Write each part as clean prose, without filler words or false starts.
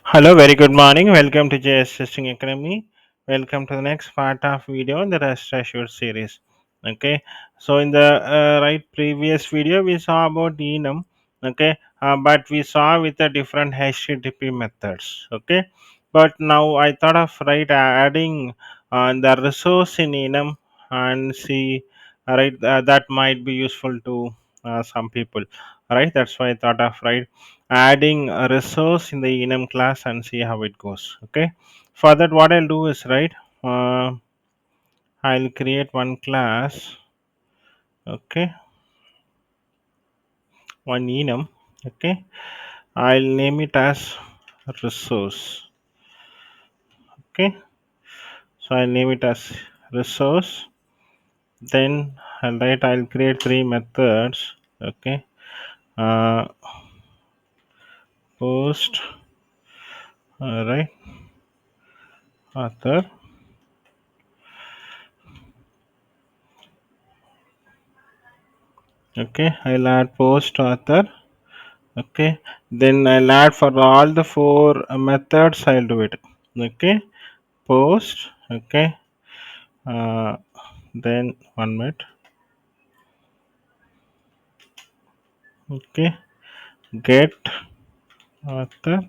Hello, very good morning. Welcome to JS Testing Academy. Welcome to the next part of video in the Rest Assured series. Okay, so in the right previous video we saw about Enum. Okay, but we saw with the different HTTP methods. Okay, but now I thought of adding the resource in Enum and see that might be useful to some people. Right, that's why I thought of adding a resource in the enum class and see how it goes. Okay, for that what I'll do is uh, I'll create one class. Okay, one enum. Okay, I'll name it as resource. Okay, so I'll name it as resource. Then I'll create three methods. Okay, uh, post, right, author. Okay, I'll add post author. Okay, then I'll add for all the four methods. I'll do it. Okay, post. Okay, uh, then 1 minute. Okay, get author,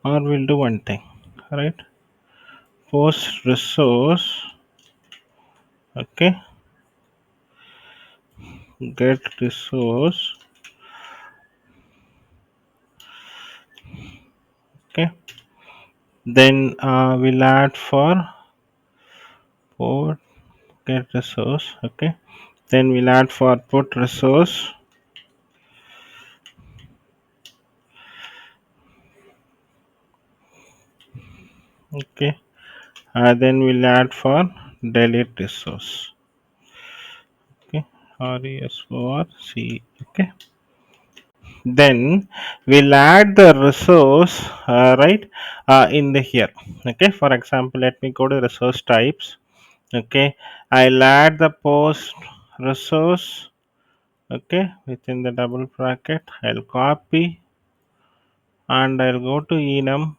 or we'll do one thing, right? Post resource. Okay, get resource. Okay, then we'll add for port get resource. Okay, then we'll add for put resource. Okay, then we'll add for delete resource. Okay, RESORC. Okay, then we'll add the resource in the here. Okay, for example, let me go to resource types. Okay, I'll add the post resource. Okay, within the double bracket I'll copy and I'll go to enum.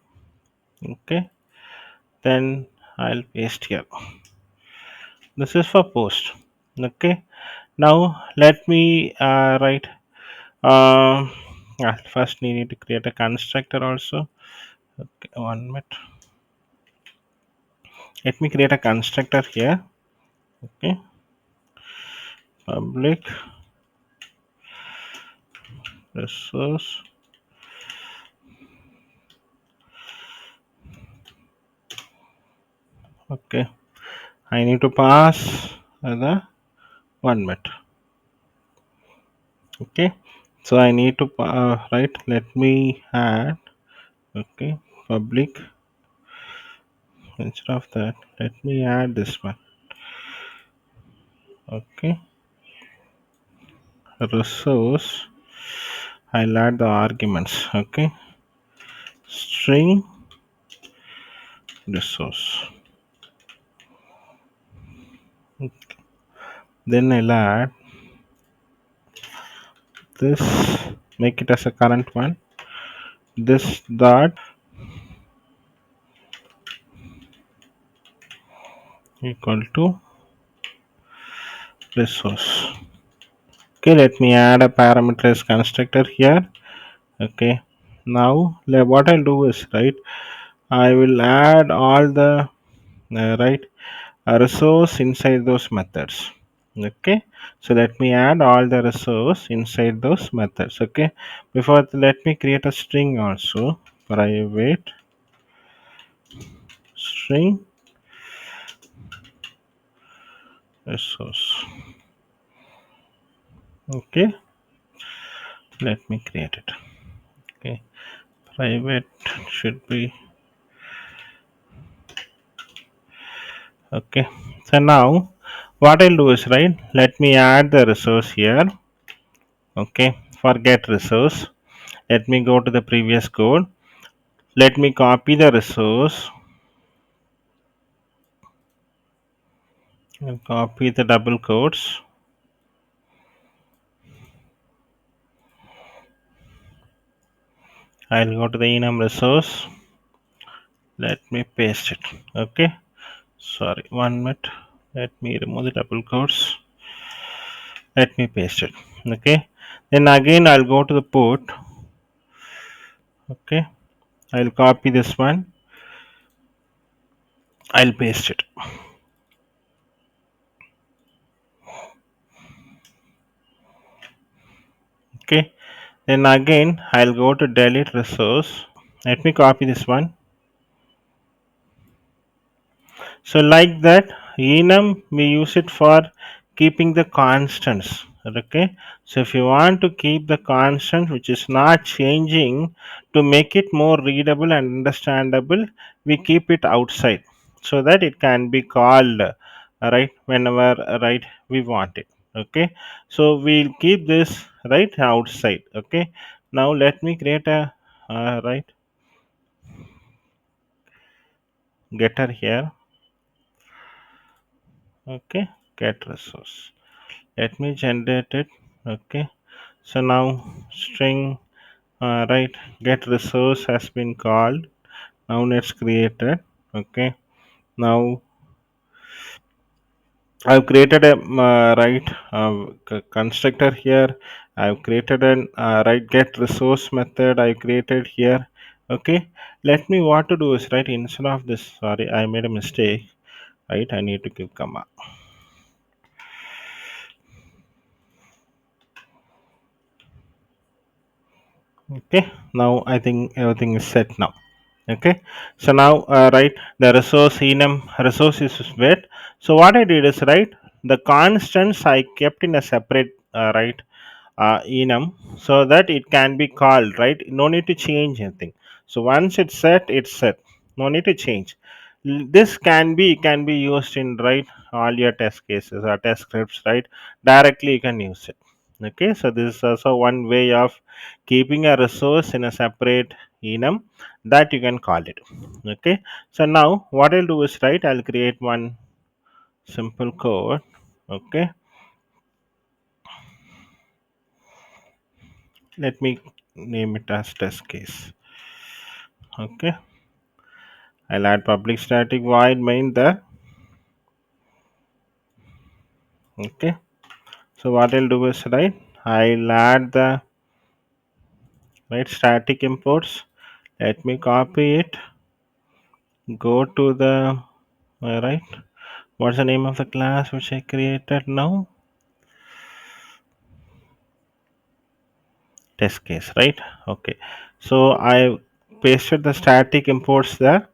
Okay, then I'll paste here. This is for post. Okay, now let me write. First we need to create a constructor also. Okay, 1 minute. Let me create a constructor here. Okay, public resource. Okay, I need to pass the 1 minute. Okay, so I need to write. Let me add. Okay, public. Instead of that, let me add this one. Okay, resource. I'll add the arguments. Okay, string resource. Then I'll add this, make it as a current one. This dot equal to resource. Okay, let me add a parameter constructor here. Okay, now what I'll do is I will add all the right resource inside those methods. Okay, so let me add all the resource inside those methods. Okay, before let me create a string also. Private string resource. Okay, let me create it. Okay, private should be okay. So now what I'll do is let me add the resource here. Okay, for get resource, let me go to the previous code. Let me copy the resource and copy the double quotes. I'll go to the enum resource. Let me paste it. Okay. Sorry, 1 minute. Let me remove the double quotes. Let me paste it. Okay. Then again I'll go to the port. Okay. I'll copy this one. I'll paste it. Okay. Then again I'll go to delete resource. Let me copy this one. So like that, enum we use it for keeping the constants. Okay. So if you want to keep the constant which is not changing to make it more readable and understandable, we keep it outside so that it can be called right whenever right we want it. Okay. So we'll keep this right outside. Okay. Now let me create a right getter here. Okay. Get resource. Let me generate it. Okay, so now string right get resource has been called. Now let's create it. Okay, now I've created a right constructor here. I've created an right get resource method I created here. Okay, let me what to do is right instead of this, sorry, I made a mistake. Right, I need to give comma. Okay, now I think everything is set now. Okay, so now right the resource enum resource is wet. So what I did is right the constants I kept in a separate right enum so that it can be called, right, no need to change anything. So once it's set, no need to change. This can be used in right all your test cases or test scripts, right, directly you can use it. Okay, so this is also one way of keeping a resource in a separate enum that you can call it. Okay, so now what I'll do is right I'll create one simple code. Okay, let me name it as test case. Okay, I'll add public static void main there. Okay, so what I'll do is right I'll add the right static imports. Let me copy it, go to the right, what's the name of the class which I created now? Test case, right? Okay, so I pasted the static imports there.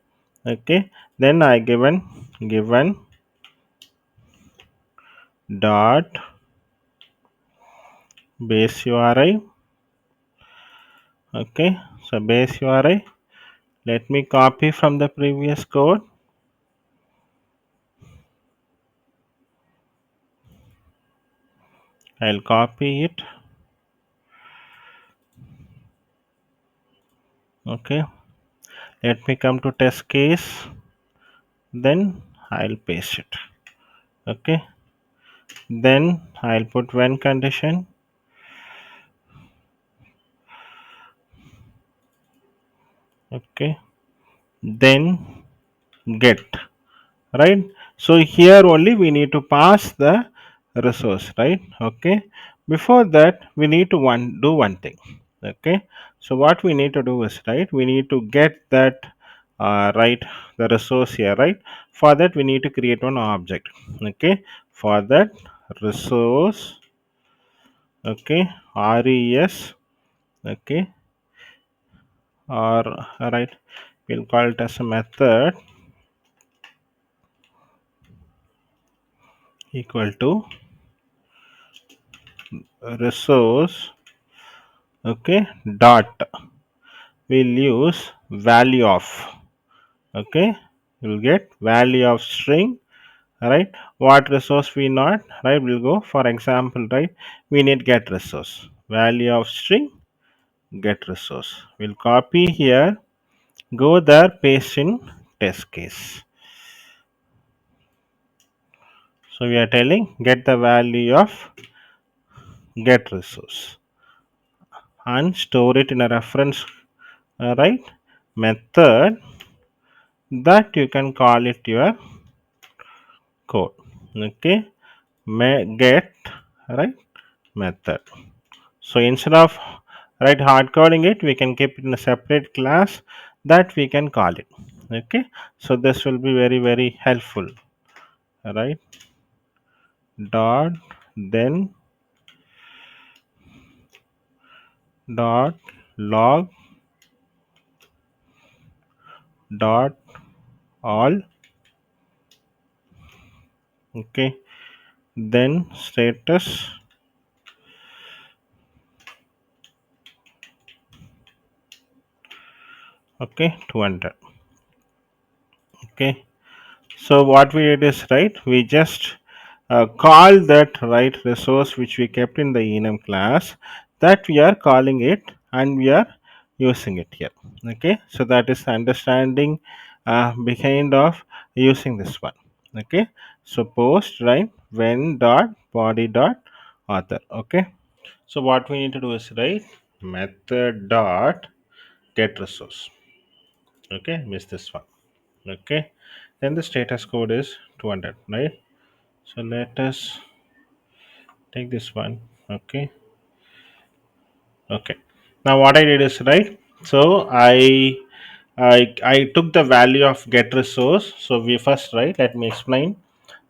Okay, then I given dot base URI. Okay, so base URI, let me copy from the previous code. I'll copy it. Okay, let me come to test case, then I'll paste it. Okay, then I'll put when condition. Okay, then get, right. So here only we need to pass the resource, right. Okay, before that we need to do one thing. Okay, so what we need to do is right we need to get that right the resource here, right. For that we need to create one object. Okay, for that resource, okay, res, okay, or right we'll call it as a method equal to resource, okay, dot we'll use value of. Okay, you'll get value of string, right. What resource we not, right, we'll go for example, right, we need get resource, value of string get resource, we'll copy here, go there, paste in test case. So we are telling get the value of get resource and store it in a reference right, method that you can call it your code. Okay, get, right, method. So instead of hard coding it, we can keep it in a separate class that we can call it. Okay, so this will be very helpful, right? Dot, then dot log dot all. Okay, then status. Okay, 200. Okay, so what we did is, right, we just call that right resource which we kept in the enum class, that we are calling it and we are using it here. Okay, so that is the understanding behind of using this one. Okay, so post, right, when dot body dot author. Okay, so what we need to do is, right, method dot get resource. Okay, miss this one. Okay, then the status code is 200, right? So let us take this one. Okay, okay, now what I did is, right, so I took the value of get resource. So we first, right, let me explain.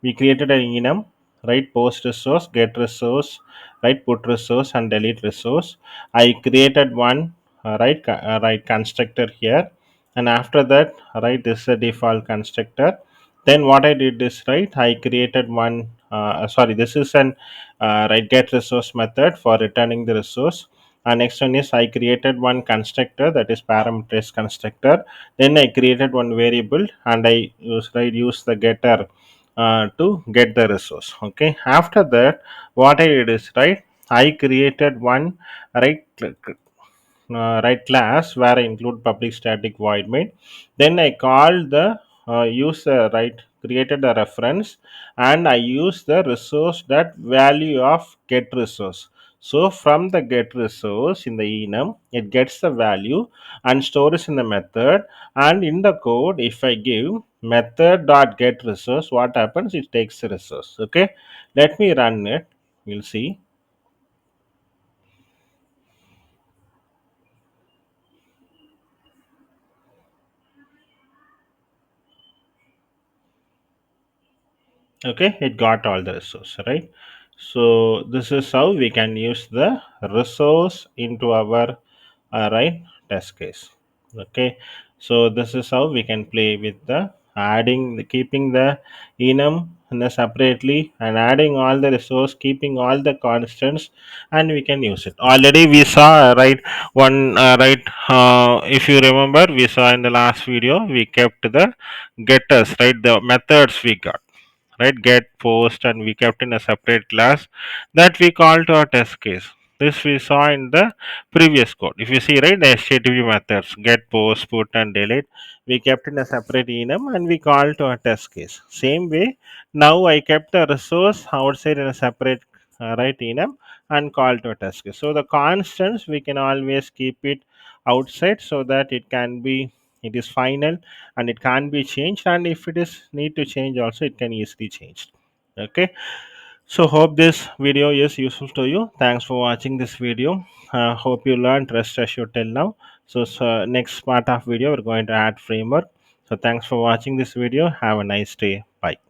We created an enum, right, post resource, get resource, right, put resource and delete resource. I created one right constructor here, and after that, right, this is a default constructor. Then what I did is, right, I created one sorry, this is an right get resource method for returning the resource. And next one is, I created one constructor, that is parameter constructor. Then I created one variable and I use the getter to get the resource. Okay, after that, what I did is, right, I created one right right class where I include public static void main. Then I called the user, right, created a reference, and I use the resource that value of get resource. So from the get resource in the enum, it gets the value and stores in the method. And in the code, if I give method dot get resource, what happens? It takes the resource. Okay, let me run it. You'll see. Okay, it got all the resource, right? So this is how we can use the resource into our right test case. Okay, so this is how we can play with the adding the keeping the enum in the separately and adding all the resource, keeping all the constants, and we can use it. Already we saw, right, one right, if you remember, we saw in the last video, we kept the getters, right, the methods we got, right, get, post, and we kept in a separate class that we call to our test case. This we saw in the previous code. If you see, right, the http methods get, post, put, and delete, we kept in a separate enum and we call to a test case. Same way, now I kept a resource outside in a separate right enum and call to a test case. So the constants we can always keep it outside so that it is final and it can be changed, and if it is need to change also, it can easily changed. Okay, so hope this video is useful to you. Thanks for watching this video. Hope you learned rest assured till now. So next part of video, we're going to add framework. So thanks for watching this video. Have a nice day. Bye.